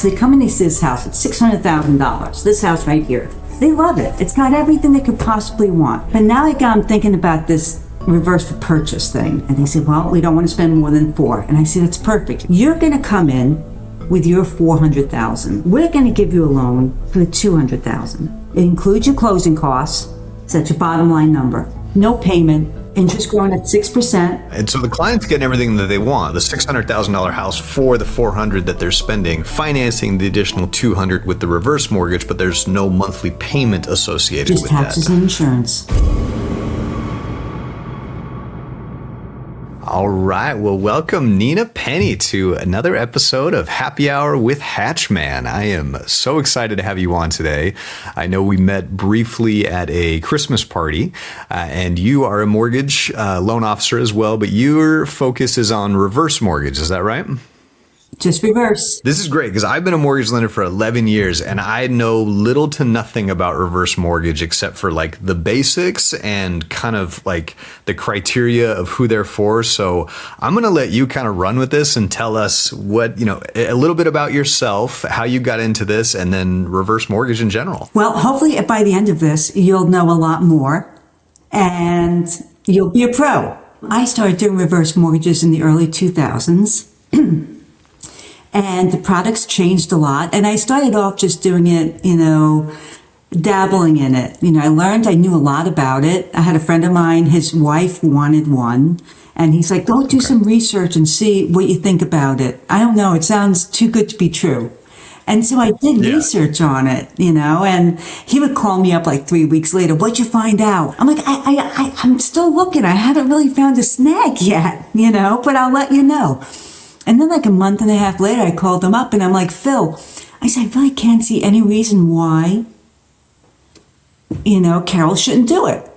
So they come and they see this house. It's $600,000. This house right here. They love it. It's got everything they could possibly want. But now I'm thinking about this reverse for purchase thing. And they say, well, we don't want to spend more than $4. And I say, that's perfect. You're going to come in with your $400,000. We're going to give you a loan for the $200,000. It includes your closing costs. So that's your bottom line number. No payment. Interest growing at 6%. And so the client's getting everything that they want. The $600,000 house for the $400,000 that they're spending, financing the additional $200,000 with the reverse mortgage, but there's no monthly payment associated with that. Just taxes and insurance. All right. Well, welcome Nina Penny to another episode of Happy Hour with HatchMan. I am so excited to have you on today. I know we met briefly at a Christmas party, and you are a mortgage loan officer as well, but your focus is on reverse mortgage. Is that right? Just reverse. This is great because I've been a mortgage lender for 11 years and I know little to nothing about reverse mortgage except for like the basics and kind of like the criteria of who they're for. So I'm going to let you kind of run with this and tell us what, a little bit about yourself, how you got into this, and then reverse mortgage in general. Well, hopefully by the end of this, you'll know a lot more and you'll be a pro. I started doing reverse mortgages in the early 2000s. And the products changed a lot. And I started off just doing it, dabbling in it. I knew a lot about it. I had a friend of mine, his wife wanted one. And he's like, go do some research and see what you think about it. I don't know. It sounds too good to be true. And so I did research on it, and he would call me up like 3 weeks later. What'd you find out? I'm like, I'm still looking. I haven't really found a snag yet, but I'll let you know. And then like a month and a half later, I called him up and I'm like, Phil, I said, I really can't see any reason why, Carol shouldn't do it.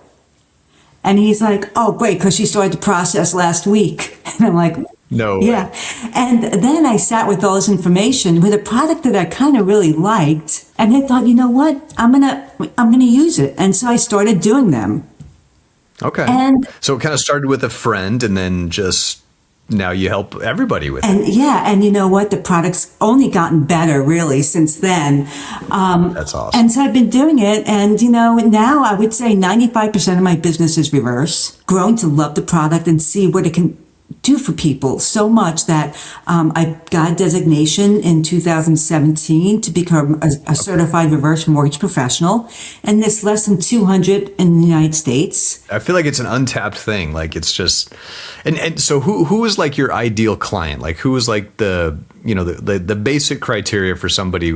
And he's like, oh, great, because she started the process last week. And I'm like, no. Yeah. And then I sat with all this information with a product that I kind of really liked. And I thought, you know what? I'm gonna use it. And so I started doing them. Okay. And so it kind of started with a friend and then just now you help everybody with it. And you know what? The product's only gotten better really since then. That's awesome. And so I've been doing it. And, now I would say 95% of my business is reverse. Growing to love the product and see what it can do for people so much that I got a designation in 2017 to become a certified reverse mortgage professional. And there's less than 200 in the United States. I feel like it's an untapped thing. Like it's just, and so who is like your ideal client? Like who is like the basic criteria for somebody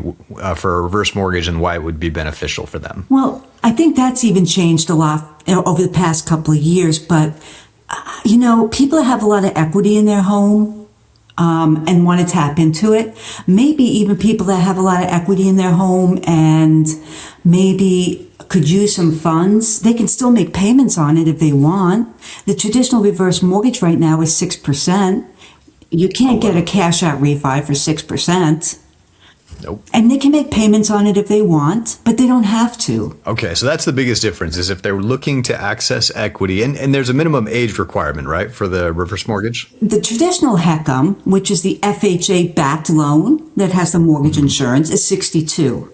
for a reverse mortgage and why it would be beneficial for them? Well, I think that's even changed a lot over the past couple of years, but people that have a lot of equity in their home and want to tap into it, maybe even people that have a lot of equity in their home and maybe could use some funds, they can still make payments on it if they want. The traditional reverse mortgage right now is 6%. You can't get a cash out refi for 6%. Nope. And they can make payments on it if they want, but they don't have to. Okay, so that's the biggest difference is if they're looking to access equity, and there's a minimum age requirement, right, for the reverse mortgage? The traditional HECM, which is the FHA-backed loan that has the mortgage insurance, is 62.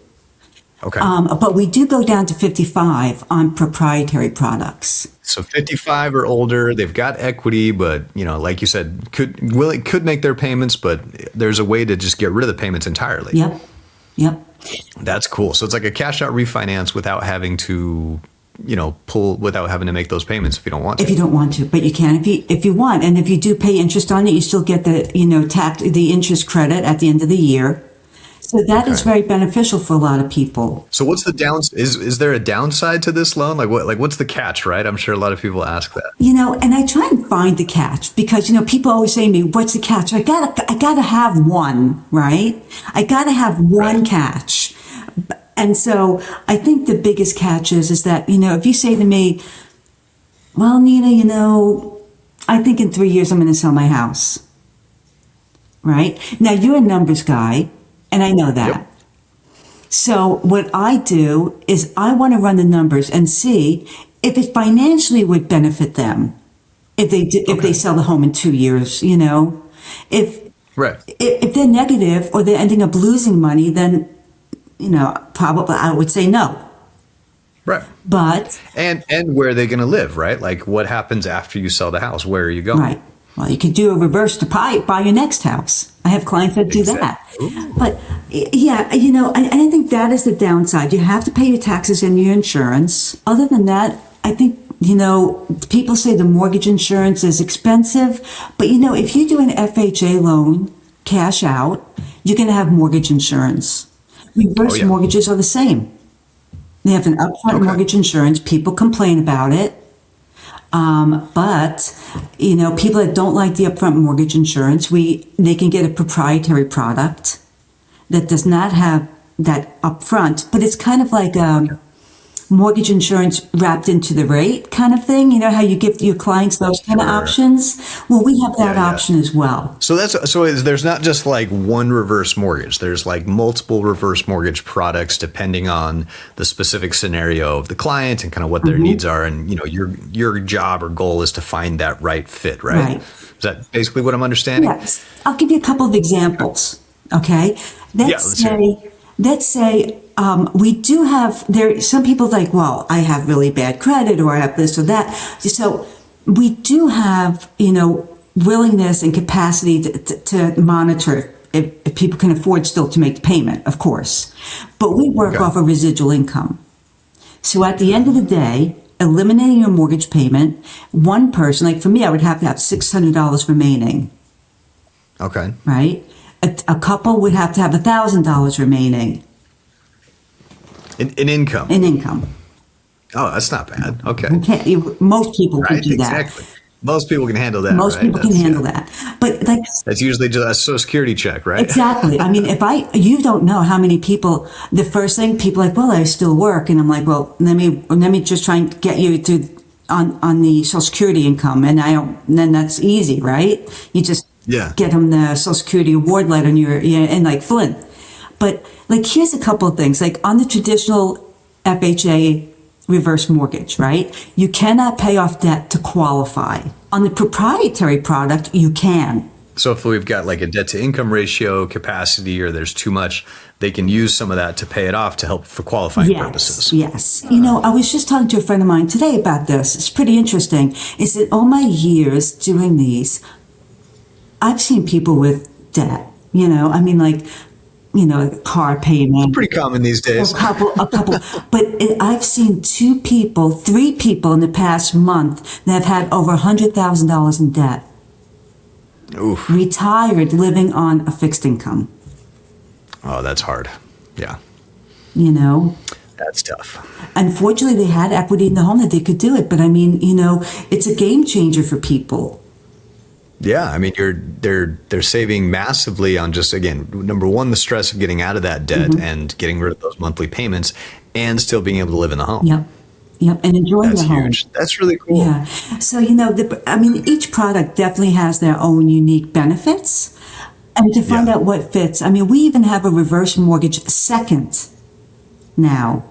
Okay. But we do go down to 55 on proprietary products. So 55 or older, they've got equity, but like you said, could make their payments, but there's a way to just get rid of the payments entirely. Yep. That's cool. So it's like a cash out refinance without having to, without having to make those payments if you don't want to. If you don't want to, but you can if you want, and if you do pay interest on it, you still get the the interest credit at the end of the year. So that is very beneficial for a lot of people. So what's the downside? Is there a downside to this loan? What's the catch, right? I'm sure a lot of people ask that. And I try and find the catch because, people always say to me, what's the catch? I gotta have one, right? I gotta have one catch. And so I think the biggest catch is that, if you say to me, well, Nina, I think in 3 years I'm going to sell my house, right? Now you're a numbers guy. And I know that. Yep. So what I do is I want to run the numbers and see if it financially would benefit them if they sell the home in 2 years, If Right. If they're negative or they're ending up losing money, then, probably I would say no. Right. But And where are they going to live, right? Like what happens after you sell the house? Where are you going? right. Well, you could do a reverse to buy your next house. I have clients that do that. Ooh. But yeah, I think that is the downside. You have to pay your taxes and your insurance. Other than that, I think, people say the mortgage insurance is expensive, but if you do an FHA loan, cash out, you're going to have mortgage insurance. Reverse mortgages are the same. They have an upfront mortgage insurance. People complain about it. But people that don't like the upfront mortgage insurance, they can get a proprietary product that does not have that upfront, but it's kind of like mortgage insurance wrapped into the rate kind of thing. You know how you give your clients those kind of options? Well, we have that option as well. So there's not just like one reverse mortgage. There's like multiple reverse mortgage products depending on the specific scenario of the client and kind of what their needs are. And your job or goal is to find that right fit, right? Is that basically what I'm understanding? Yes. I'll give you a couple of examples. Okay. Let's say we do have some people like, well, I have really bad credit or I have this or that. So we do have, willingness and capacity to monitor if people can afford still to make the payment, of course. But we work off a residual income. So at the end of the day, eliminating your mortgage payment, one person, like for me, I would have to have $600 remaining. Okay. Right? A couple would have to have $1,000 remaining. In income? In income. Oh, that's not bad. Okay. Most people can do that. Exactly. Most people can handle that. Most people can handle that. But that's usually just a Social Security check, right? Exactly. I mean, you don't know how many people, the first thing people are like, well, I still work. And I'm like, well, let me just try and get you to on the Social Security income. And then that's easy, right? You just get them the Social Security award letter and like Flint. But like, here's a couple of things. Like on the traditional FHA reverse mortgage, right? You cannot pay off debt to qualify. On the proprietary product, you can. So if we've got like a debt to income ratio capacity or there's too much, they can use some of that to pay it off to help for qualifying purposes. Yes. I was just talking to a friend of mine today about this. It's pretty interesting. Is that all my years doing these, I've seen people with debt, I mean, like, car payment. It's pretty common these days. A couple. But I've seen 3 people in the past month that have had over $100,000 in debt. Oof. Retired, living on a fixed income. Oh, that's hard. Yeah. That's tough. Unfortunately, they had equity in the home that they could do it. But I mean, it's a game changer for people. Yeah, I mean, they're saving massively on just, again, number one, the stress of getting out of that debt and getting rid of those monthly payments and still being able to live in the home. Yep, and enjoying the home. That's huge. That's really cool. Yeah. So, each product definitely has their own unique benefits. And to find out what fits, we even have a reverse mortgage second now.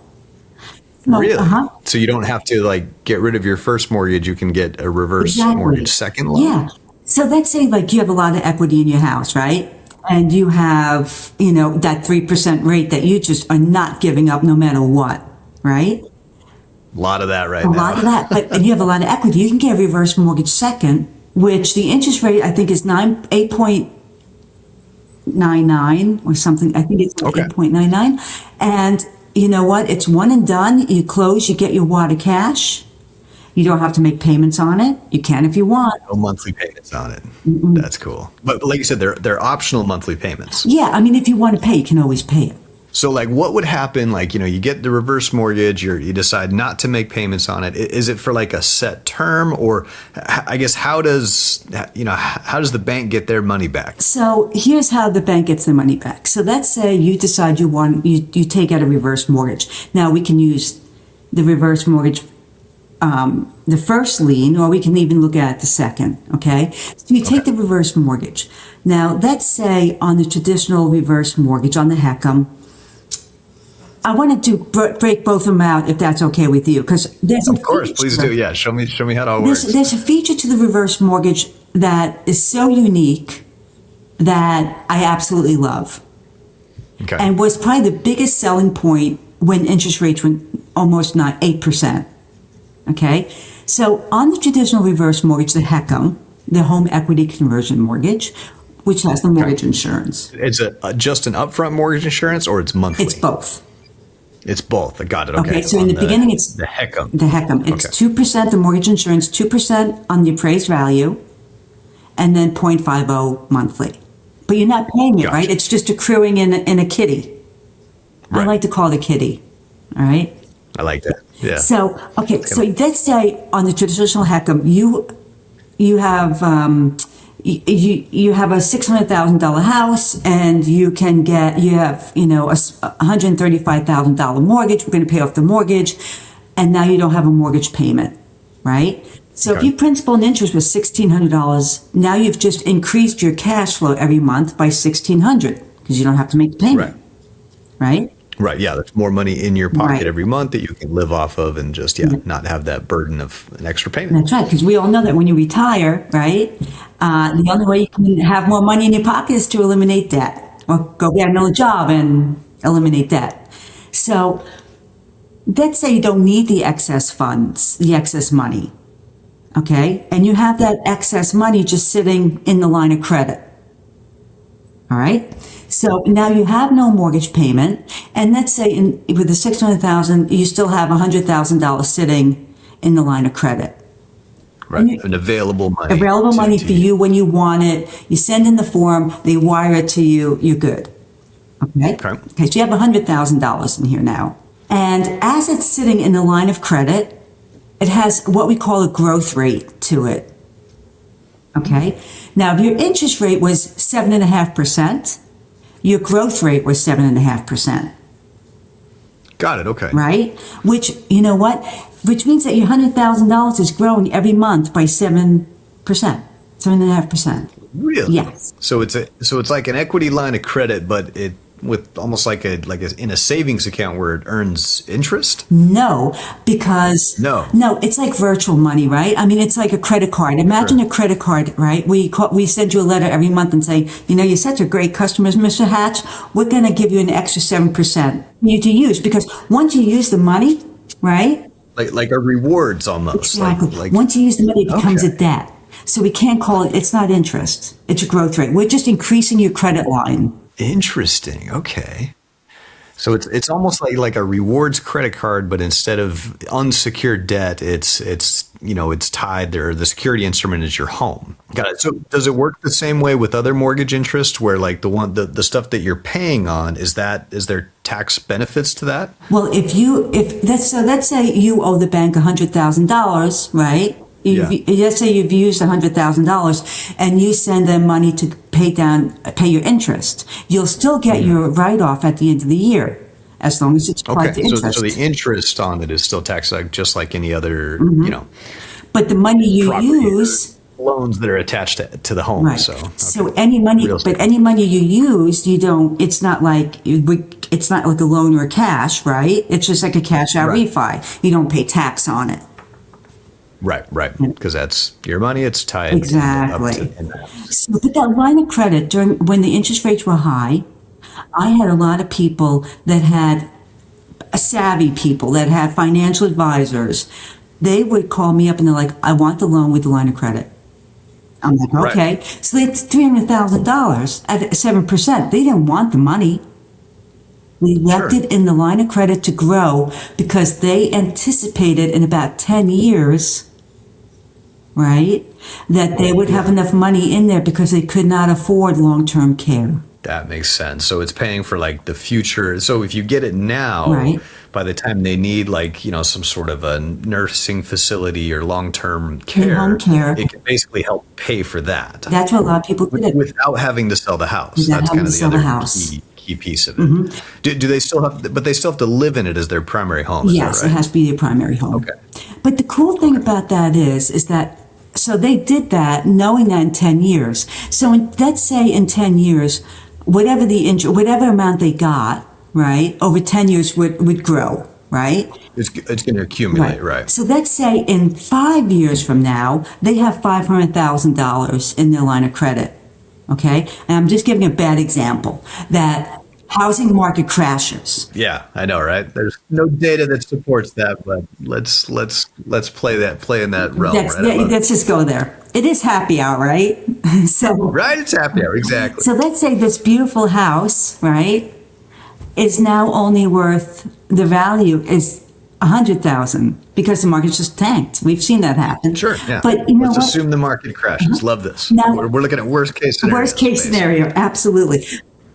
Really? So you don't have to get rid of your first mortgage. You can get a reverse mortgage second loan? Yeah. So let's say you have a lot of equity in your house, right? And you have, that 3% rate that you just are not giving up no matter what, right? A lot of that now. A lot of that. And you have a lot of equity. You can get a reverse mortgage second, which the interest rate, I think, is 8.99 or something. I think it's 8.99. And you know what? It's one and done. You close, you get your wad of cash. You don't have to make payments on it. You can if you want. No monthly payments on it. That's cool. But like you said, they're optional monthly payments. Yeah, if you want to pay, you can always pay it. So what would happen, you get the reverse mortgage, you decide not to make payments on it. Is it for a set term, or I guess how does the bank get their money back? So here's how the bank gets their money back. So let's say you decide you take out a reverse mortgage. Now we can use the reverse mortgage, the first lien, or we can even look at the second, okay? So you take the reverse mortgage. Now, let's say on the traditional reverse mortgage, on the HECM, I wanted to break both of them out, if that's okay with you, because there's Of course, please do. Yeah, show me how it all works. There's a feature to the reverse mortgage that is so unique that I absolutely love. Okay. And was probably the biggest selling point when interest rates went almost not 8%. Okay. So on the traditional reverse mortgage, the HECM, the home equity conversion mortgage, which has the mortgage insurance. It's just an upfront mortgage insurance, or it's monthly? It's both. It's both. I got it. Okay. So in the beginning, it's the HECM. The HECM. It's 2%, the mortgage insurance, 2% on the appraised value, and then 0.50 monthly. But you're not paying it, right? It's just accruing in a kitty. Right. I like to call it a kitty. All right. I like that. Yeah. So, okay. So let's say on the traditional HECM, you have you have a $600,000 house, and you have a $135,000 mortgage. We're going to pay off the mortgage, and now you don't have a mortgage payment, right? So if your principal and interest was $1,600, now you've just increased your cash flow every month by $1,600 because you don't have to make the payment, right? Right. Yeah. There's more money in your pocket every month that you can live off of, and just not have that burden of an extra payment. That's right. Because we all know that when you retire, right, the only way you can have more money in your pocket is to eliminate debt, or go get another job and eliminate debt. So let's say you don't need the excess funds, the excess money. Okay. And you have that excess money just sitting in the line of credit. All right. So now you have no mortgage payment, and let's say with the $600,000, you still have $100,000 sitting in the line of credit. Right, and available money. Available money for you when you want it. You send in the form, they wire it to you. You're good. Okay. So you have $100,000 in here now, and as it's sitting in the line of credit, it has what we call a growth rate to it. Okay. Now, if your interest rate was 7.5%. Your growth rate was 7.5%. Got it. Okay. Right? Which, you know what? Which means that your $100,000 is growing every month by 7%, 7.5%. Really? Yes. So it's like an equity line of credit, but it with almost like in a savings account where it earns interest? No, because no, it's like virtual money, right? I mean, it's like a credit card. Imagine a credit card, right? We send you a letter every month and say, you're such a great customer, Mr. Hatch. We're going to give you an extra 7% you to use, because once you use the money, right? Like a rewards almost. Exactly. Like once you use the money, it becomes a debt. So we can't call it. It's not interest. It's a growth rate. We're just increasing your credit line. Interesting. Okay. So it's almost like a rewards credit card, but instead of unsecured debt, it's tied there. The security instrument is your home. Got it. So does it work the same way with other mortgage interest, where like the stuff that you're paying on, is there tax benefits to that? Well, let's say you owe the bank $100,000, right? Let's say you've used $100,000 and you send them money to pay your interest. You'll still get your write-off at the end of the year, as long as it's applied to interest. So the interest on it is still taxed, just like any other, But the money you use, loans that are attached to the home. Right. So any money you use, you don't. It's not like a loan or cash, right? It's just like a cash out refi. You don't pay tax on it. Right, because that's your money. It's tied exactly. So, but that line of credit when the interest rates were high, I had a lot of people that had savvy people that had financial advisors. They would call me up and they're like, "I want the loan with the line of credit." I'm like, "Okay." Right. So it's $300,000 at 7%. They didn't want the money. We left it in the line of credit to grow because they anticipated in about 10 years, right, that they would have enough money in there because they could not afford long-term care. That makes sense. So it's paying for like the future. So if you get it now, by the time they need some sort of a nursing facility or long-term care, home care, it can basically help pay for that. That's what a lot of people did. Without having to sell the house. That's kind of the other key piece of it. Mm-hmm. Do they still have, but they still have to live in it as their primary home? Yes, it has to be their primary home. Okay. But the cool thing about that is that, so they did that knowing that in 10 years. So let's say in 10 years, whatever amount they got, right, over 10 years would grow, right? It's going to accumulate, right? So let's say in 5 years from now, they have $500,000 in their line of credit. Okay. And I'm just giving a bad example that housing market crashes. Yeah, I know, right? There's no data that supports that, but let's play in that realm, right? I love it. Let's just go there. It is happy hour, right? So, Right, it's happy hour, exactly. so let's say this beautiful house, right, is now only worth, the value is 100,000 because the market's just tanked. We've seen that happen. Sure, yeah. But you know Let's what? assume the market crashes. Love this. Now- We're looking at worst case scenario. Worst case scenario, absolutely.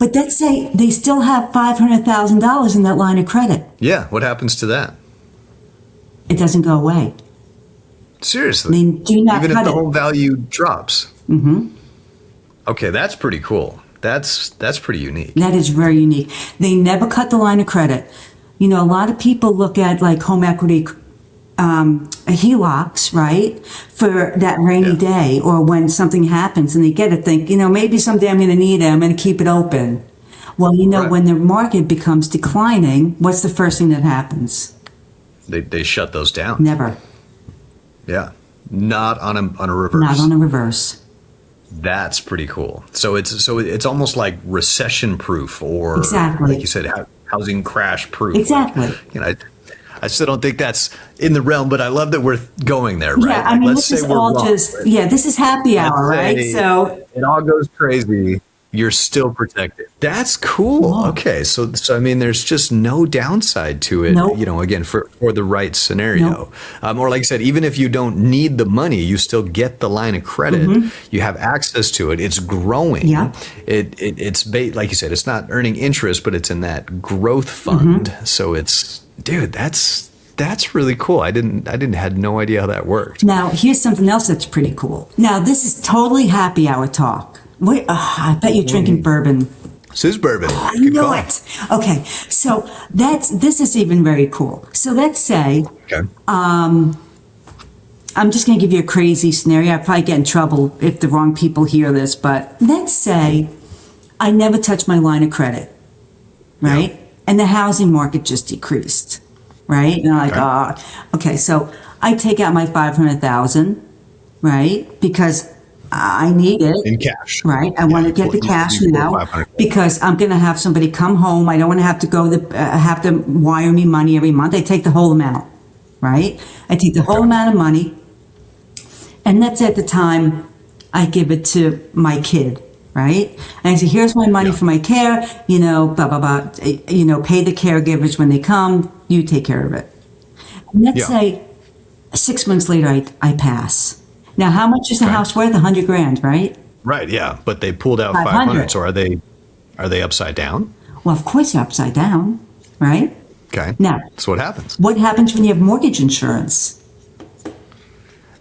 But let's say they still have $500,000 in that line of credit. Yeah, what happens to that? It doesn't go away. Seriously. They do not Even if cut the it. home value drops. Mm-hmm. Okay, that's pretty cool. That's pretty unique. That is very unique. They never cut the line of credit. You know, a lot of people look at like home equity HELOCs, right, for that rainy day or when something happens and they get it, think, you know, maybe someday I'm going to need it, I'm going to keep it open. Well, you know, Right. when the market becomes declining, what's the first thing that happens? They shut those down. Never. Yeah. Not on a reverse. Not on a reverse. That's pretty cool. So it's almost like recession proof, or Exactly. like you said, housing crash proof. Exactly. Like, you know, I still don't think that's in the realm, but I love that we're going there, right? Yeah, I Like, mean, let's this is say we're all wrong, just, right? yeah, this is happy hour, Let's right? say So, it all goes crazy. You're still protected. That's cool. Cool. Okay, so I mean, there's just no downside to it. Nope. You know, again, for the right scenario, Nope. or like I said, even if you don't need the money, you still get the line of credit. You have access to it. It's growing. Yeah. It's like you said, it's not earning interest, but it's in that growth fund. So it's, dude, that's really cool. I had no idea how that worked. now here's something else that's pretty cool. Now, this is totally happy hour talk. Wait, I bet you're drinking bourbon. Sis bourbon. I Good knew call. it. Okay, so this is even very cool. So let's say Okay. I'm just going to give you a crazy scenario. I probably get in trouble if the wrong people hear this, but let's say I never touch my line of credit, right? And the housing market just decreased, right? And I'm like, okay, so I take out my 500,000, right? Because I need it. In cash. Right. I want to get the you cash pull now 500. because I'm going to have somebody come home. I don't want to have to have to wire me money every month. I take the whole amount. Right. I take the whole amount of money. And that's at the time I give it to my kid. Right. And I say, here's my money for my care, you know, blah, blah, blah, you know, pay the caregivers when they come. You take care of it. And let's say 6 months later, I pass. Now, how much is the house worth? 100 grand, right? Right, yeah, but they pulled out 500. 500. So are they upside down? Well, of course you're upside down, right? Okay. Now, So what happens? what happens when you have mortgage insurance?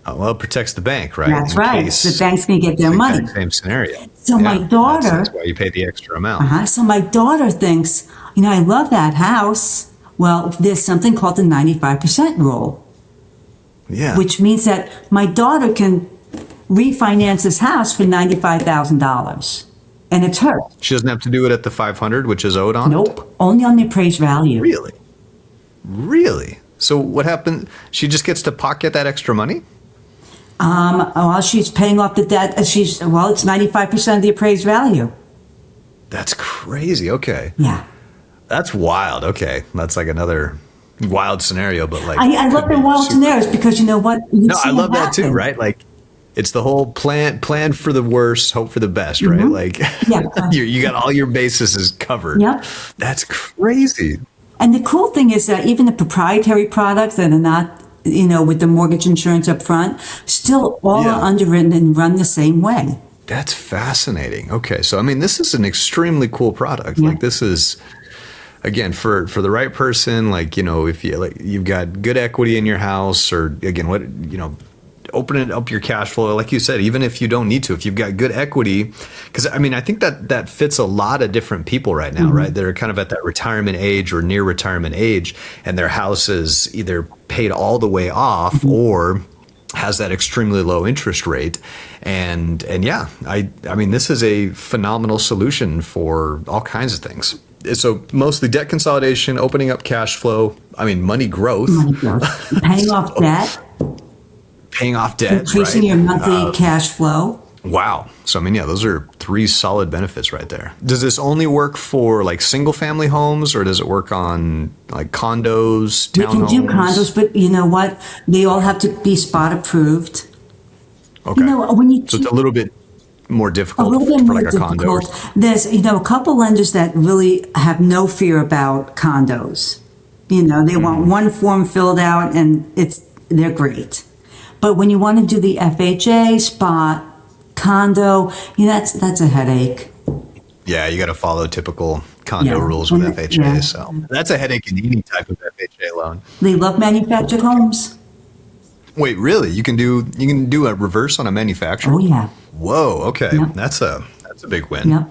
Well, it protects the bank, right? That's In right. case The bank's going to get their it's the money. exact same scenario. So my daughter- That's why you pay the extra amount. So my daughter thinks, you know, I love that house. Well, there's something called the 95% rule, Yeah. which means that my daughter can refinance this house for $95,000. And it's her. She doesn't have to do it at the 500, which is owed on it? Nope. Only on the appraised value. Really? Really? So what happened? She just gets to pocket that extra money? While she's paying off the debt, it's 95% of the appraised value. That's crazy. Okay. Yeah. That's wild. Okay. That's like another wild scenario, but like. I love could the be wild super- scenarios because you know what? No, I love that too, right? Like, it's the whole plan for the worst, hope for the best, right? Like, Yeah. you got all your bases is covered. Yep. That's crazy. And the cool thing is that even the proprietary products that are not, you know, with the mortgage insurance up front, still all are underwritten and run the same way. That's fascinating. Okay, so I mean, this is an extremely cool product. Yeah. Like, this is, again, for the right person. Like, you know, if you you've got good equity in your house, or again, opening up your cash flow, like you said, even if you don't need to, if you've got good equity, because I mean, I think that fits a lot of different people right now, right? They're kind of at that retirement age or near retirement age, and their house is either paid all the way off or has that extremely low interest rate. And yeah, I mean, this is a phenomenal solution for all kinds of things. So mostly debt consolidation, opening up cash flow, I mean, money growth. Paying off debt, Paying off debt, increasing right? your monthly cash flow. Wow. So, I mean, yeah, those are three solid benefits right there. Does this only work for like single family homes, or does it work on like condos, We can townhomes? do condos, but you know what? They all have to be spot approved. Okay. You know, when you So it's a little bit more a difficult little bit for more like a condo. difficult. There's, you know, a couple lenders that really have no fear about condos. You know, they want one form filled out and they're great. But when you want to do the FHA spot condo, you know, that's a headache. Yeah, you got to follow typical condo Yeah. rules with And- FHA. yeah. So that's a headache in any type of FHA loan. They love manufactured homes. Wait, really? You can do a reverse on a manufacturer? Oh yeah. Whoa, okay. Yep. That's a big win. Yep.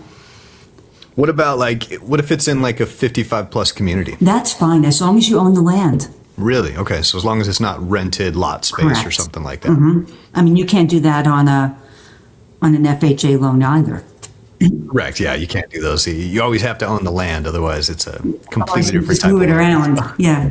What about what if it's in like a 55 plus community? That's fine as long as you own the land. Really? Okay. So as long as it's not rented lot space or Correct. something like that. I mean, you can't do that on an FHA loan either. Correct. Yeah, you can't do those. You always have to own the land. Otherwise, it's a completely different Just type move of it loan. around. Yeah.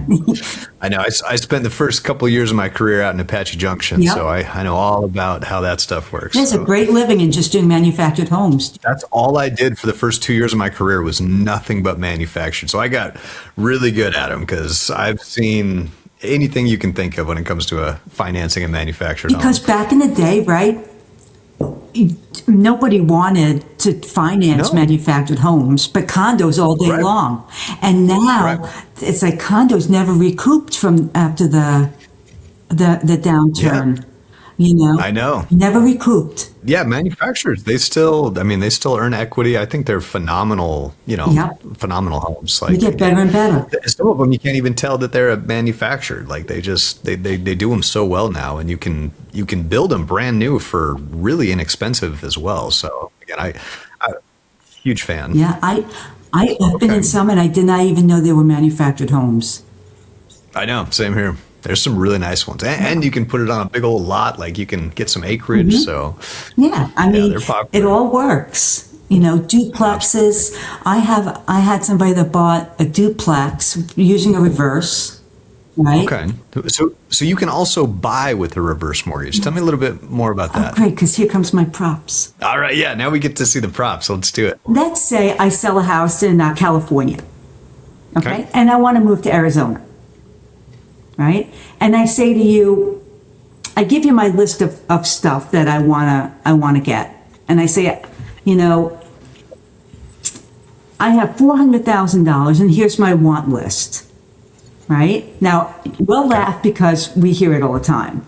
I know. I spent the first couple of years of my career out in Apache Junction, Yep. so I know all about how that stuff works. There's So a great living in just doing manufactured homes. that's all I did for the first 2 years of my career was nothing but manufactured. So I got really good at them because I've seen anything you can think of when it comes to financing a manufactured home. Because back in the day, right, nobody wanted to finance No. manufactured homes, but condos all day Right. long. And now Right. it's like condos never recouped from after the downturn. You know, I know. never recouped. Yeah, manufacturers, they still earn equity. I think they're phenomenal, Yep. phenomenal homes. They get better and better. Some of them you can't even tell that they're manufactured. Like they do them so well now, and you can build them brand new for really inexpensive as well. So again, I huge fan. Yeah, I've been Okay. in some and I did not even know they were manufactured homes. I know, same here. There's some really nice ones, and you can put it on a big old lot. Like you can get some acreage. So Yeah, I mean, they're popular. it all works. You know, duplexes. I had somebody that bought a duplex using a reverse, right? okay, so you can also buy with a reverse mortgage. Tell me a little bit more about Oh, that. great, because here comes my props. All right, yeah. Now we get to see the props. Let's do it. Let's say I sell a house in California, okay? Okay. And I want to move to Arizona, right? And I say to you, I give you my list of stuff that I wanna get, and I say, you know, I have $400,000, and here's my want list, right? Now we'll laugh because we hear it all the time.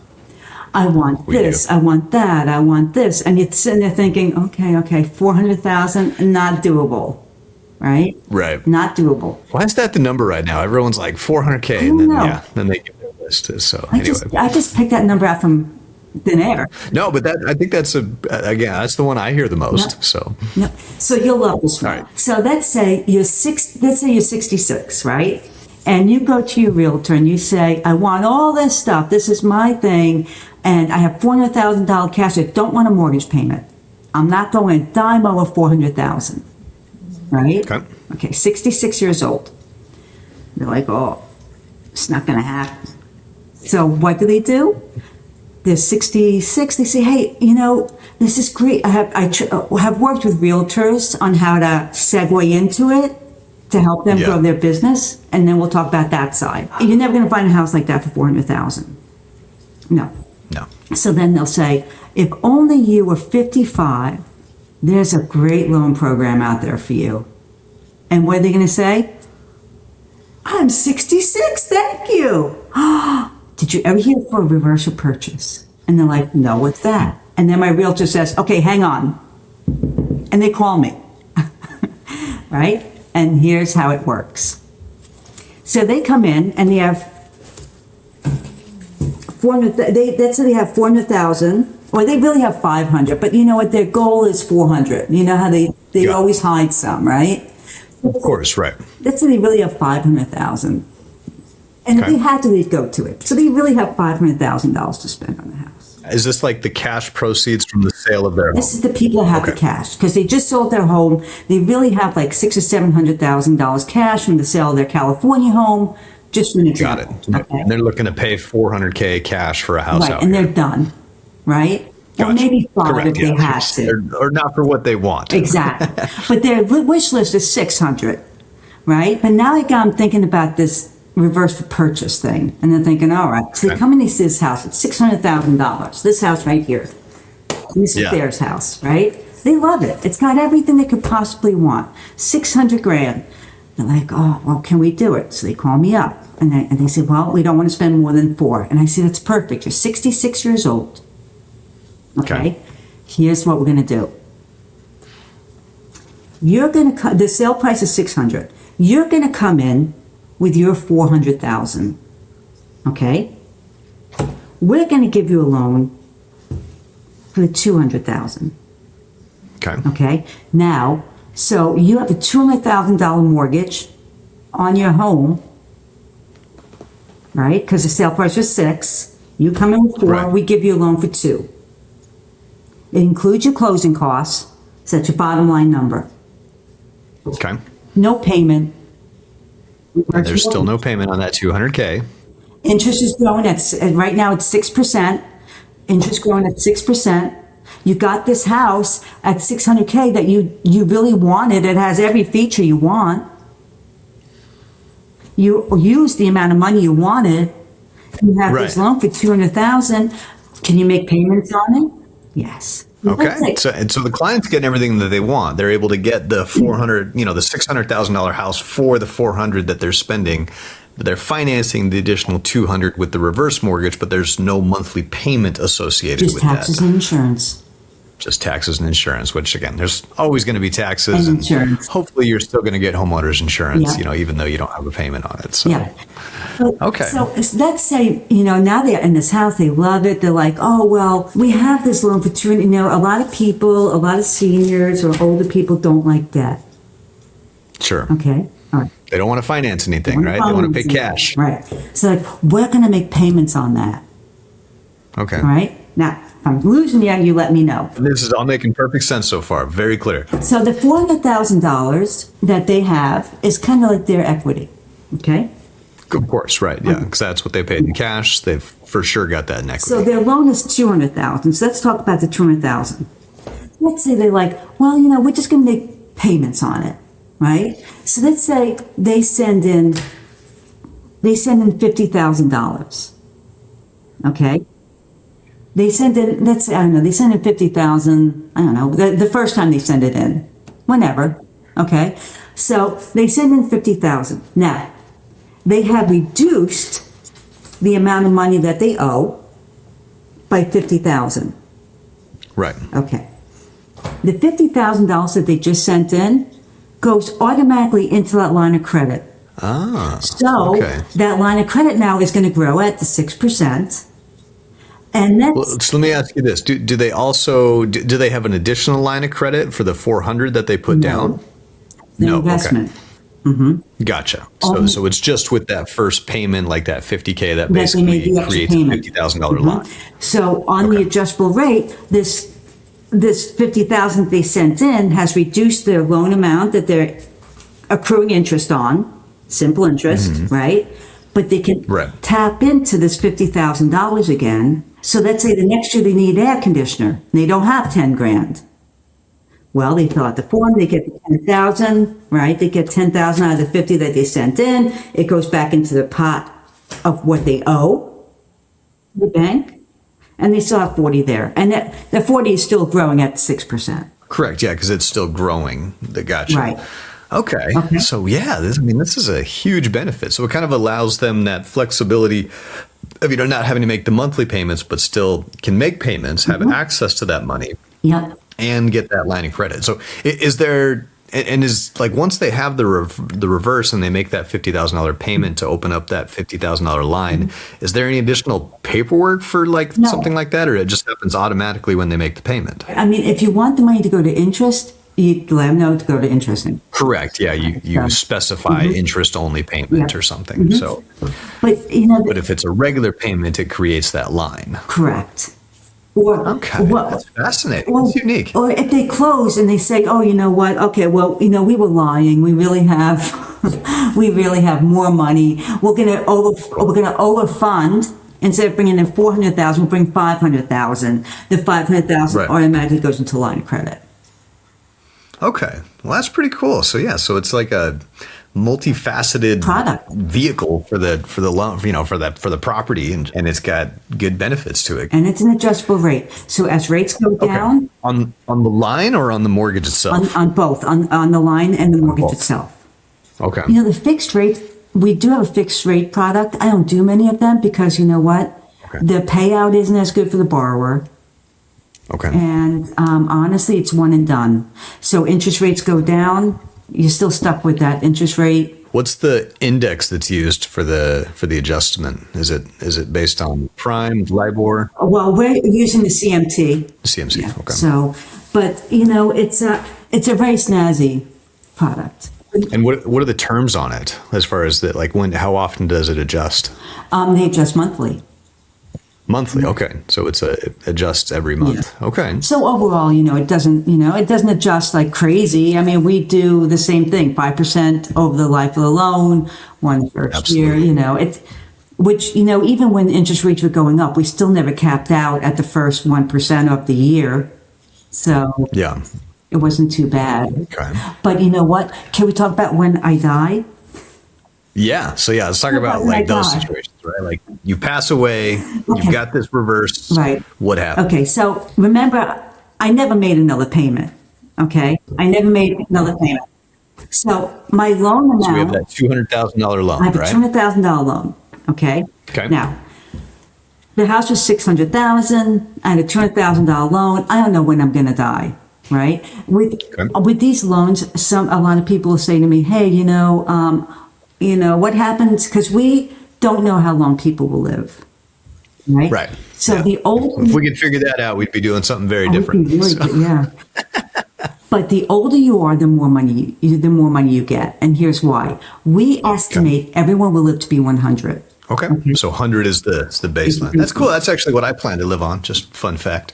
I want We this, do. I want that, I want this, and you're sitting there thinking, okay, 400,000, not doable, right? Right. Not doable. Why is that the number right now? Everyone's like 400K, I and don't then know. then they give their list. So I anyway, just picked that number out from thin air. no, but I think that's that's the one I hear the most. Yeah. So No, so you'll love this one. All right. So let's say you're 66, right? And you go to your realtor and you say, I want all this stuff. This is my thing. And I have $400,000 cash. I don't want a mortgage payment. I'm not going a dime over 400,000. Right? Okay. Okay, 66 years old. They're like, oh, it's not going to happen. So what do? They're 66. They say, hey, you know, this is great. I have worked with realtors on how to segue into it to help them Yeah. grow their business. And then we'll talk about that side. You're never going to find a house like that for 400,000. No. no, So then they'll say, if only you were 55, there's a great loan program out there for you. And what are they going to say? I'm 66, thank you. Did you ever hear for a reverse purchase? And they're like, no, what's that? And then my realtor says, okay, hang on. And they call me, right? And here's how it works. So they come in and they have 400, let's say they have 400,000, or they really have 500, but you know what, their goal is 400. You know how they Yeah. always hide some, right? of course, right. Let's say they really have 500,000. And if Okay. they had to, they'd go to it. So they really have $500,000 to spend on the house. Is this like the cash proceeds from the sale of their home? This is the people that have the Okay. cash because they just sold their home. They really have like $600,000 or $700,000 cash from the sale of their California home. Just an Got it. example. Okay? And they're looking to pay 400K cash for a house Right, out and here. they're done, right? or maybe 5 Correct. if they had to. Or not for what they want. Exactly. But their wish list is 600, right? But now I'm thinking about this reverse purchase thing, and they're thinking, all right, so they come in and see this house, it's $600,000. This house right here, this is theirs house, right? They love it. It's got everything they could possibly want. 600 grand. They're like, oh, well, can we do it? So they call me up, and they say, well, we don't want to spend more than 4. And I say, that's perfect. You're 66 years old. Okay. Here's what we're going to do. You're going to the sale price is 600. You're going to come in with your 400,000. Okay? We're going to give you a loan for the 200,000. Okay. Okay? Now, so you have a $200,000 mortgage on your home, right? Because the sale price was 6. You come in with 4, Right. we give you a loan for 2. It includes your closing costs, so that's your bottom line number. Okay. No payment. And there's still no payment on that 200K. Interest is growing right now it's 6%. Interest growing at 6%. You got this house at 600K that you really wanted. It has every feature you want. You used the amount of money you wanted. You have this loan for 200,000. Can you make payments on it? Yes. Okay. So the client's getting everything that they want. They're able to get the 400, the $600,000 house for the 400 that they're spending. They're financing the additional 200 with the reverse mortgage, but there's no monthly payment associated with that. Just taxes and insurance. Just taxes and insurance, which again, there's always going to be taxes and insurance. Hopefully you're still going to get homeowners insurance, Yeah. even though you don't have a payment on it. So. Yeah. Okay. So let's say, now they're in this house, they love it. They're like, oh, well, we have this loan for 200. A lot of people, a lot of seniors or older people don't like debt. Sure. Okay. All right. They don't want to finance anything, right? They want to pay cash. Right. So we're going to make payments on that. Okay. All right. Now, if I'm losing you let me know. This is all making perfect sense so far. Very clear. So the $400,000 that they have is kind of like their equity. Okay. Of course, right. Yeah, because that's what they paid in cash. They've for sure got that in equity. So their loan is $200,000. So let's talk about the $200,000. Let's say they're like, well, we're just going to make payments on it, right? So let's say they send in $50,000. Okay. They send in, they send in 50,000, I don't know, the first time they send it in, whenever, okay? So they send in 50,000. Now, they have reduced the amount of money that they owe by 50,000. Right. Okay. The $50,000 that they just sent in goes automatically into that line of credit. So that line of credit now is going to grow at the 6%. And that's, so let me ask you this: Do they also do they have an additional line of credit for the 400 that they put down? No investment. Okay. Gotcha. So it's just with that first payment, like that 50K, that basically creates a $50,000 line. So on the adjustable rate, this 50,000 they sent in has reduced their loan amount that they're accruing interest on, simple interest, right? But they can tap into this $50,000 again. So let's say the next year they need air conditioner. They don't have 10 grand. Well, they fill out the form, they get the 10,000, right? They get 10,000 out of the 50 that they sent in. It goes back into the pot of what they owe the bank, and they still have 40 there. And that 40 is still growing at 6%. Correct. Yeah, because it's still growing. Gotcha. Right. Okay. So yeah, this is a huge benefit. So it kind of allows them that flexibility of not having to make the monthly payments, but still can make payments, have access to that money, and get that line of credit. So is there, and is like once they have the reverse and they make that $50,000 payment to open up that $50,000 line, is there any additional paperwork for something like that, or it just happens automatically when they make the payment? I mean, if you want the money to go to interest, you let them know to go to interest. Correct. Yeah, you specify interest only payment or something. So, but but if it's a regular payment, it creates that line. Correct. That's fascinating. It's unique. Or if they close and they say, oh, you know what? Okay, well, we were lying. We really have more money. We're gonna overfund Instead of bringing in 400,000, we'll bring 500,000. The 500,000 Right. automatically goes into line of credit. Okay. Well, that's pretty cool. So yeah, so it's like a multifaceted Product. vehicle for the loan, for the property, and it's got good benefits to it. And it's an adjustable rate. So as rates go down, On the line or on the mortgage itself? on both, on the line and the mortgage both. itself. Okay. You know, the fixed rate, we do have a fixed rate product. I don't do many of them because you know what? Okay. The payout isn't as good for the borrower. Okay. And honestly, it's one and done. So interest rates go down, you're still stuck with that interest rate. What's the index that's used for the adjustment? Is it based on prime, LIBOR, Well, we're using the CMT. CMC? Yeah. Okay. So, but you know, it's a very snazzy product. And what are the terms on it as far as that? Like how often does it adjust? They adjust monthly. Monthly. Okay. So it adjusts every month. Yeah. Okay. So overall, it doesn't adjust like crazy. I mean, we do the same thing, 5% over the life of the loan, one first year, Absolutely. even when interest rates were going up, we still never capped out at the first 1% of the year. So Yeah. it wasn't too bad. Okay. But you know what? Can we talk about when I die? Yeah. So yeah, let's talk about Oh my like those God. situations, right? Like you pass away, you've got this reverse. Right. What happened? Okay, so remember, I never made another payment. Okay, I never made another payment. So my loan amount. So we have that $200,000 loan, I have a right? $200,000 loan. Okay. Okay. Now, the house was $600,000. I had a $200,000 loan. I don't know when I'm going to die. Right. With these loans, a lot of people will say to me, "Hey, what happens?" Because we don't know how long people will live. Right. Right. So Yeah. the older If we could figure that out, we'd be doing something very would be different. really So- good, yeah. But the older you are, the more money you get. And here's why. We estimate everyone will live to be 100. Okay. So 100 is the baseline. That's cool. That's actually what I plan to live on. Just fun fact.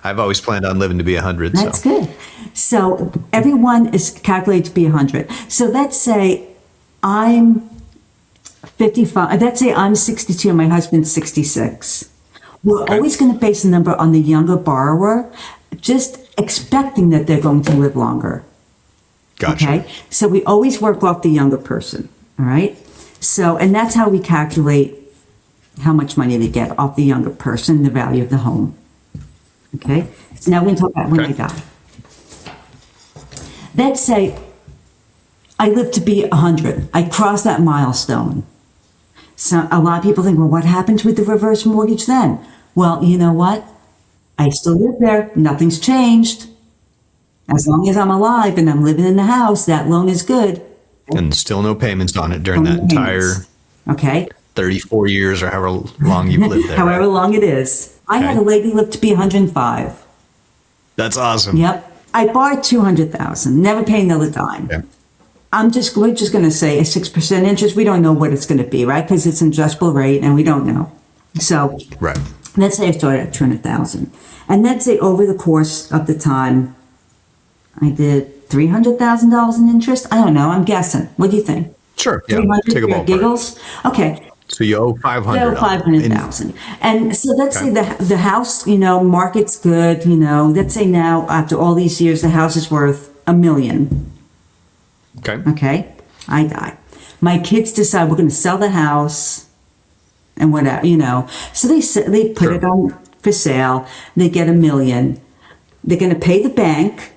I've always planned on living to be 100. That's so. good. So everyone is calculated to be 100. So let's say I'm 55. Let's say I'm 62 and my husband's 66. We're always going to base the number on the younger borrower, just expecting that they're going to live longer. Gotcha. Okay. So we always work off the younger person. All right. So, and that's how we calculate how much money they get off the younger person, the value of the home. Okay. So now we're going to talk about when I die. Let's say I live to be 100. I cross that milestone. So a lot of people think, well, what happens with the reverse mortgage then? Well, you know what? I still live there. Nothing's changed. As long as I'm alive and I'm living in the house, that loan is good. And still no payments on it during that entire Okay. 34 years or however long you've lived there. However right? long it is. I had a lady live to be 105. That's awesome. Yep. I borrowed 200,000. Never pay another dime. Okay. We're just going to say a 6% interest. We don't know what it's going to be, right? Because it's an adjustable rate and we don't know. So Right. let's say I started at 200,000. And let's say over the course of the time, I did $300,000 in interest. I don't know. I'm guessing. What do you think? Sure. Yeah. 300 Take a for ballpark. giggles? Okay. So you owe 500. So on it. 500,000. And so let's Okay. say the house, market's good, let's say now after all these years, the house is worth $1 million. Okay. Okay. I die. My kids decide we're going to sell the house and whatever, So they put it on for sale. They get $1 million. They're going to pay the bank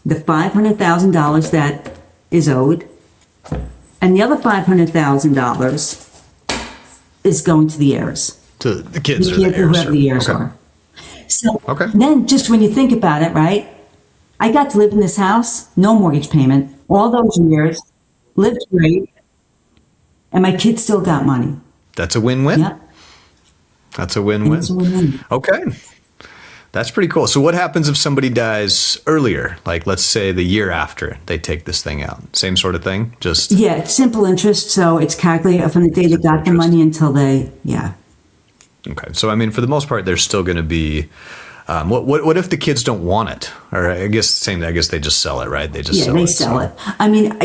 the $500,000 that is owed. And the other $500,000 is going to the heirs. To the kids The or the kids, heirs. whoever the heirs Okay. are. So Okay. then just when you think about it, right? I got to live in this house, no mortgage payment, all those years, lived great, and my kids still got money. That's a win-win. Yep. That's a win-win. It's a win-win. Okay. That's pretty cool. So what happens if somebody dies earlier? Like let's say the year after they take this thing out. Same sort of thing? Just Yeah, it's simple interest, so it's calculated from the day they got the money until yeah. Okay. So I mean for the most part there's still going to be what if the kids don't want it? Or I guess they just sell it, right? They just Yeah, sell they it. sell so- it. I mean,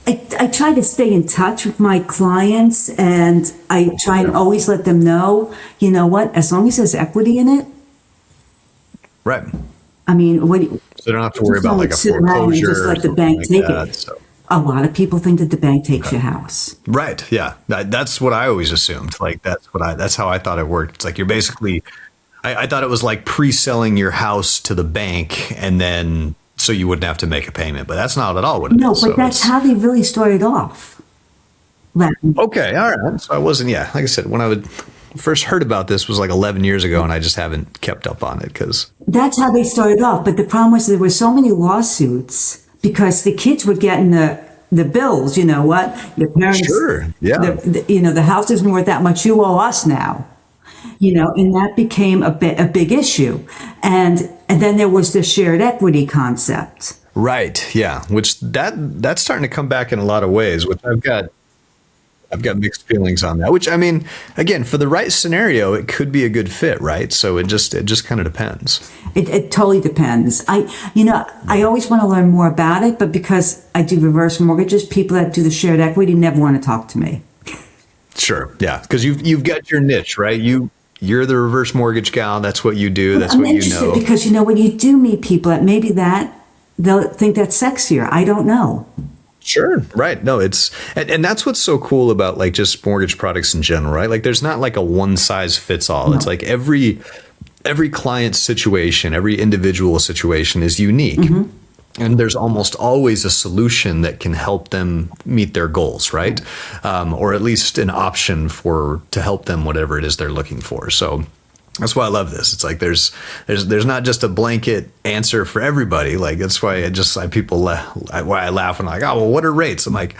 I try to stay in touch with my clients, and I try and always let them know, you know what, as long as there's equity in it, Right. I mean, what, So they don't have to worry just about don't like a sit around and foreclosure just or let the something bank like take that. it. So. A lot of people think that the bank takes your house. Right. Yeah. That's what I always assumed. Like that's how I thought it worked. It's like you're basically, I thought it was like pre-selling your house to the bank and then so you wouldn't have to make a payment, but that's not at all what it No, is. but So that's it's how they really started off. Latin. okay. All right. So I wasn't, yeah, like I said, when I would first heard about this was like 11 years ago and I just haven't kept up on it because That's how they started off. But the problem was there were so many lawsuits because the kids were getting the bills. You know what? Your parents, sure. Yeah. you know, the house isn't worth that much. You owe us now. You know, and that became a big issue. And then there was the shared equity concept. Right. Yeah. Which that's starting to come back in a lot of ways, which I've got mixed feelings on that, which I mean, again, for the right scenario, it could be a good fit, right? So it just kind of depends. It totally depends. I always want to learn more about it, but because I do reverse mortgages, people that do the shared equity never want to talk to me. Sure. Yeah. Because you've got your niche, right? You're the reverse mortgage gal. That's what you do. That's I'm what you interested know. because, you know, when you do meet people that maybe they'll think that's sexier. I don't know. Sure. Right. No, and that's what's so cool about like just mortgage products in general, right? Like there's not like a one size fits all. No. It's like every client's situation, every individual situation is unique. Mm-hmm. And there's almost always a solution that can help them meet their goals, right? Or at least an option to help them whatever it is they're looking for. So that's why I love this. It's like there's not just a blanket answer for everybody. Like that's why why I laugh when I'm like, oh well, what are rates? I'm like,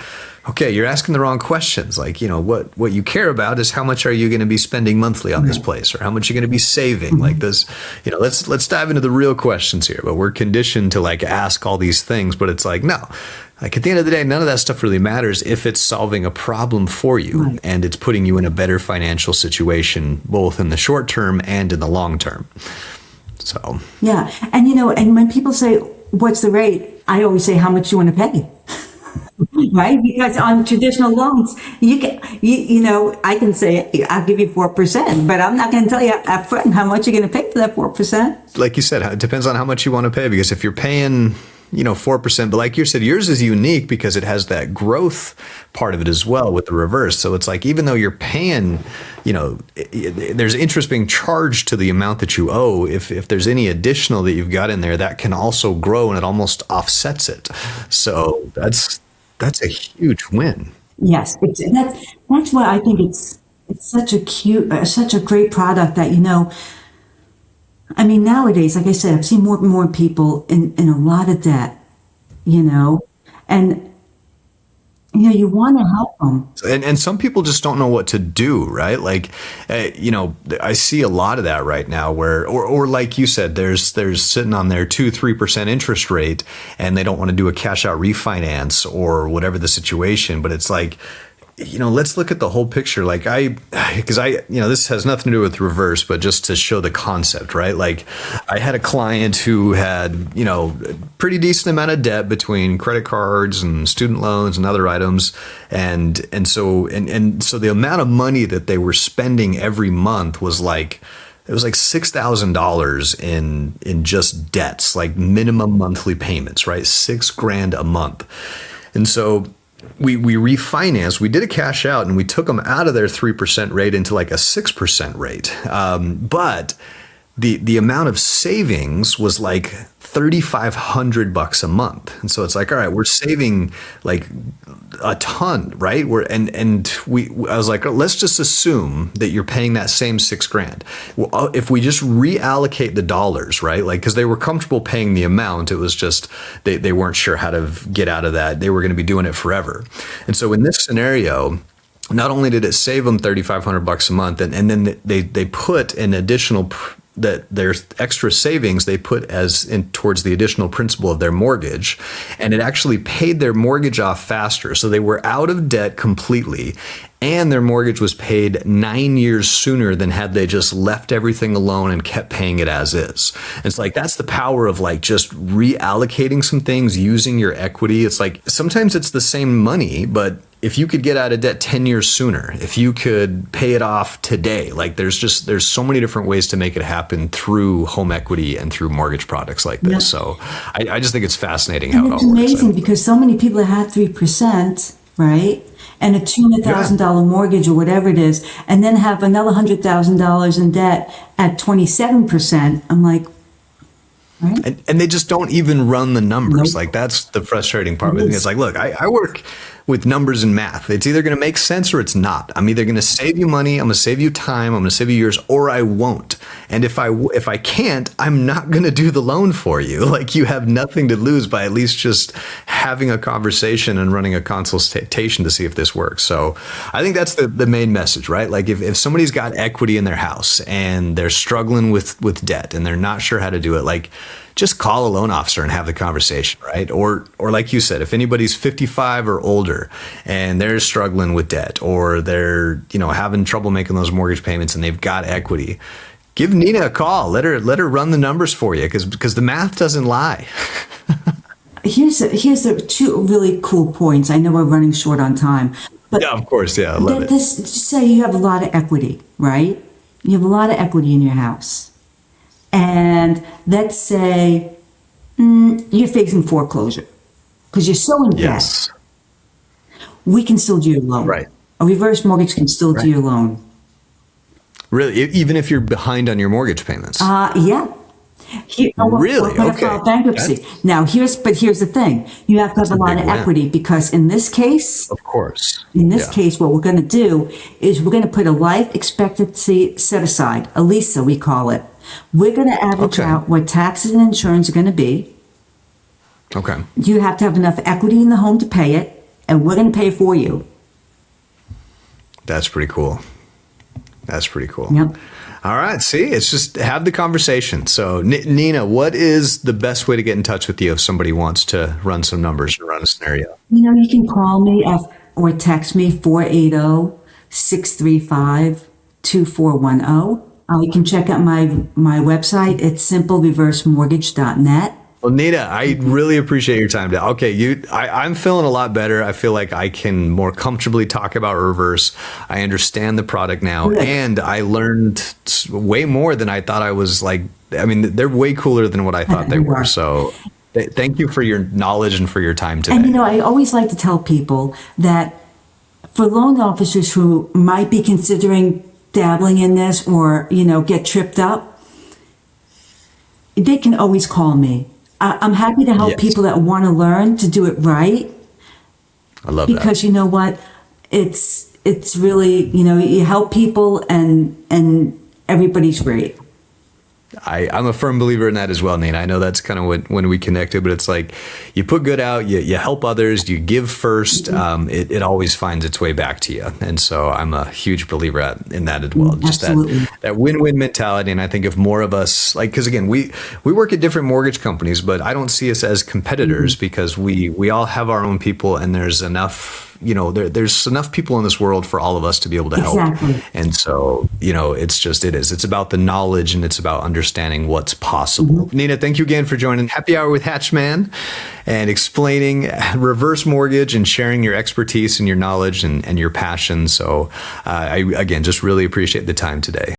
okay, you're asking the wrong questions. Like, you know, what you care about is how much are you going to be spending monthly on this place, or how much you're going to be saving. Like this, you know, let's dive into the real questions here. But we're conditioned to like ask all these things. But it's like no. Like at the end of the day, none of that stuff really matters if it's solving a problem for you Right. and it's putting you in a better financial situation, both in the short term and in the long term. So, Yeah. And, you know, and when people say, what's the rate? I always say, how much you want to pay? Right? Because on traditional loans, you know, I can say, I'll give you 4%, but I'm not going to tell you upfront how much you're going to pay for that 4%. like you said, it depends on how much you want to pay, because if you're paying, you know, 4%, but like you said, yours is unique because it has that growth part of it as well with the reverse. So it's like, even though you're paying, you know, there's interest being charged to the amount that you owe. If there's any additional that you've got in there, that can also grow and it almost offsets it. So that's a huge win. Yes. That's why I think it's such such a great product that, you know, I mean, nowadays, like I said, I've seen more and more people in a lot of debt, you know, and, you know, you want to help them. And some people just don't know what to do, right? Like, you know, I see a lot of that right now where, or like you said, there's sitting on their 2-3% interest rate and they don't want to do a cash out refinance or whatever the situation. But it's like, you know, let's look at the whole picture. Like because you know, this has nothing to do with reverse, but just to show the concept, right? Like I had a client who had, you know, a pretty decent amount of debt between credit cards and student loans and other items. And so the amount of money that they were spending every month was like, it was like $6,000 in just debts, like minimum monthly payments, right? $6,000 a month. And so we refinanced, we did a cash out and we took them out of their 3% rate into like a 6% rate. But the amount of savings was like $3,500 a month. And so it's like, all right, we're saving like a ton, right? I was like, oh, let's just assume that you're paying that same $6,000. Well, if we just reallocate the dollars, right? Like, cause they were comfortable paying the amount. It was just, they weren't sure how to get out of that. They were going to be doing it forever. And so in this scenario, not only did it save them $3,500 a month, and then they put an additional that their extra savings they put as in towards the additional principal of their mortgage, and it actually paid their mortgage off faster. So they were out of debt completely, and their mortgage was paid 9 years sooner than had they just left everything alone and kept paying it as is. And it's like, that's the power of like just reallocating some things, using your equity. It's like, sometimes it's the same money, but if you could get out of debt 10 years sooner, if you could pay it off today, like there's so many different ways to make it happen through home equity and through mortgage products like this. Yeah. So I just think it's fascinating how it all works. It's amazing because so many people have 3%, right? And a $200,000 mortgage or whatever it is, and then have another $100,000 in debt at 27%. I'm like, right? And they just don't even run the numbers. Nope. Like, that's the frustrating part with me. It's like, look, I work with numbers and math. It's either going to make sense or it's not. I'm either going to save you money, I'm going to save you time, I'm going to save you years, or I won't. And if I can't, I'm not going to do the loan for you. Like, you have nothing to lose by at least just having a conversation and running a consultation to see if this works. So I think that's the main message, right? Like, if somebody's got equity in their house and they're struggling with debt and they're not sure how to do it, like, just call a loan officer and have the conversation, right? Or like you said, if anybody's 55 or older and they're struggling with debt, or they're, having trouble making those mortgage payments and they've got equity, give Nina a call. Let her run the numbers for you, because the math doesn't lie. Here's the two really cool points. I know we're running short on time, but yeah, of course, yeah, I love it. Just say you have a lot of equity, right? You have a lot of equity in your house. And let's say you're facing foreclosure because you're so in debt. Yes. We can still do your loan. Right. A reverse mortgage can still do your loan. Really? Even if you're behind on your mortgage payments? Yeah. Really? We're file bankruptcy. Now, here's the thing. You have to have a lot of equity, because in this case, of course, case, what we're going to do is we're going to put a life expectancy set aside, a LISA, we call it. We're going to average out what taxes and insurance are going to be. Okay. You have to have enough equity in the home to pay it, and we're going to pay it for you. That's pretty cool. Yep. All right. See, it's just have the conversation. So, Nina, what is the best way to get in touch with you if somebody wants to run some numbers and run a scenario? You can call me or text me 480-635-2410. You can check out my website. It's simplereversemortgage.net. Well, Nina, I really appreciate your time today. Okay, I'm feeling a lot better. I feel like I can more comfortably talk about reverse. I understand the product now, and I learned way more than I thought I was. Like, I mean, they're way cooler than what I thought they were. So thank you for your knowledge and for your time today. And, I always like to tell people that for loan officers who might be considering dabbling in this or, get tripped up, they can always call me. I'm happy to help people that want to learn to do it right. I love that. Because you know what? It's really, you help people and everybody's great. I'm a firm believer in that as well, Nina. I know that's kind of when we connected, but it's like you put good out, you help others, you give first. It always finds its way back to you. And so I'm a huge believer in that as well. Just that win-win mentality. And I think if more of us, like, because again, we work at different mortgage companies, but I don't see us as competitors because we all have our own people, and there's enough, there's enough people in this world for all of us to be able to help. Exactly. And so, it's about the knowledge, and it's about understanding what's possible. Nina, thank you again for joining Happy Hour with Hatchman and explaining reverse mortgage and sharing your expertise and your knowledge and your passion. So I, again, just really appreciate the time today.